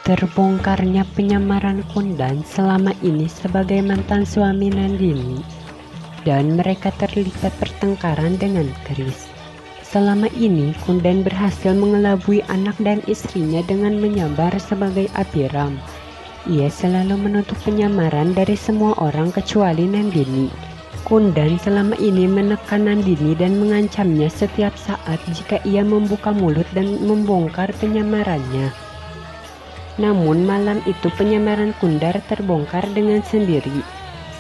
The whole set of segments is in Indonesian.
Terbongkarnya penyamaran Kundan selama ini sebagai mantan suami Nandini, dan mereka terlibat pertengkaran dengan Kris. Selama ini Kundan berhasil mengelabui anak dan istrinya dengan menyamar sebagai Abhiram. Ia selalu menutup penyamaran dari semua orang kecuali Nandini. Kundan selama ini menekan Nandini dan mengancamnya setiap saat jika ia membuka mulut dan membongkar penyamarannya. Namun malam itu penyamaran Kundar terbongkar dengan sendiri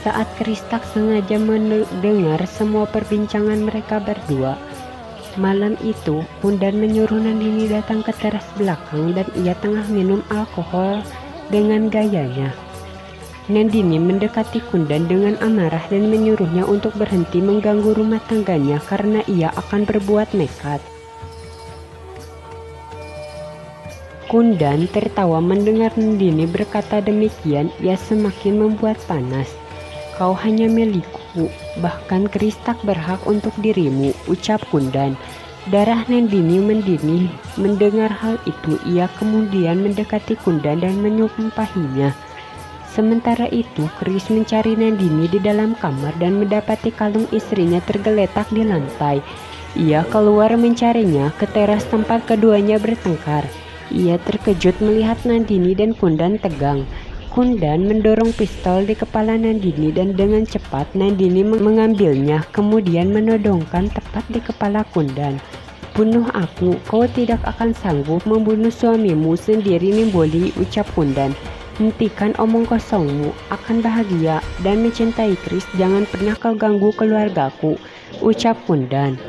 saat Kris tak sengaja mendengar semua perbincangan mereka berdua. Malam itu Kundan menyuruh Nandini datang ke teras belakang dan ia tengah minum alkohol dengan gayanya. Nandini mendekati Kundan dengan amarah dan menyuruhnya untuk berhenti mengganggu rumah tangganya karena ia akan berbuat nekat. Kundan tertawa mendengar Nandini berkata demikian. Ia semakin membuat panas. Kau hanya milikku, bahkan Kris tak berhak untuk dirimu, ucap Kundan. Darah Nandini mendidih mendengar hal itu. Ia kemudian mendekati Kundan dan menyumpahinya. Sementara itu Kris mencari Nandini di dalam kamar dan mendapati kalung istrinya tergeletak di lantai. Ia keluar mencarinya ke teras tempat keduanya bertengkar. Ia terkejut melihat Nandini dan Kundan tegang. Kundan mendorong pistol di kepala Nandini dan dengan cepat Nandini mengambilnya, kemudian menodongkan tepat di kepala Kundan. Bunuh aku, kau tidak akan sanggup membunuh suamimu sendiri Nimboli, ucap Kundan. Hentikan omong kosongmu, akan bahagia dan mencintai Kris, jangan pernah kau ganggu keluargaku, ucap Kundan.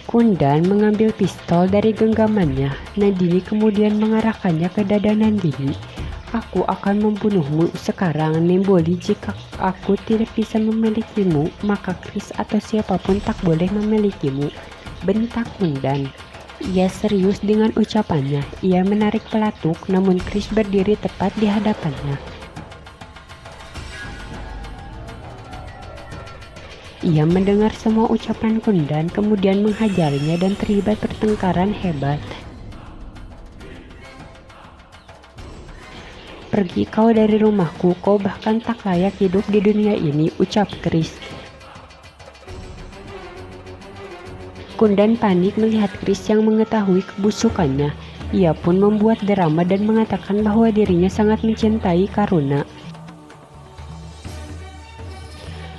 Kundan mengambil pistol dari genggamannya. Nandini kemudian mengarahkannya ke dada Nandini. Aku akan membunuhmu sekarang Nimboli. Jika aku tidak bisa memilikimu, maka Kris atau siapapun tak boleh memilikimu, bentak Kundan. Ia serius dengan ucapannya. Ia menarik pelatuk, namun Kris berdiri tepat di hadapannya. Ia mendengar semua ucapan Kundan, kemudian menghajarnya dan terlibat pertengkaran hebat. Pergi kau dari rumahku, kau bahkan tak layak hidup di dunia ini, ucap Kris. Kundan panik melihat Kris yang mengetahui kebusukannya. Ia pun membuat drama dan mengatakan bahwa dirinya sangat mencintai Karuna.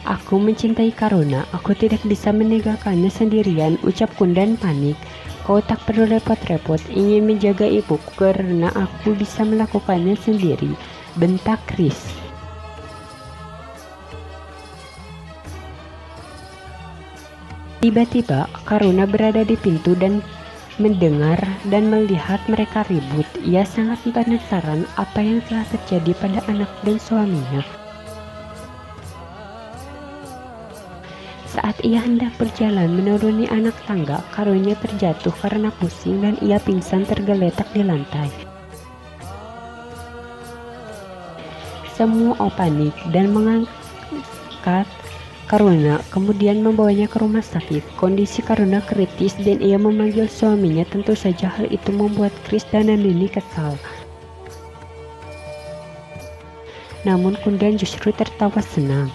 Aku mencintai Karuna, aku tidak bisa meninggalkannya sendirian, ucap Kundan panik. Kau tak perlu repot-repot ingin menjaga ibuku karena aku bisa melakukannya sendiri, bentak Kris. Tiba-tiba Karuna berada di pintu dan mendengar dan melihat mereka ribut. Ia sangat penasaran apa yang telah terjadi pada anak dan suaminya. Saat ia hendak berjalan menuruni anak tangga, Karuna terjatuh karena pusing dan ia pingsan tergeletak di lantai. Semua panik dan mengangkat Karuna, kemudian membawanya ke rumah sakit. Kondisi Karuna kritis dan ia memanggil suaminya. Tentu saja hal itu membuat Kris dan Nandini kesal. Namun Kundan justru tertawa senang.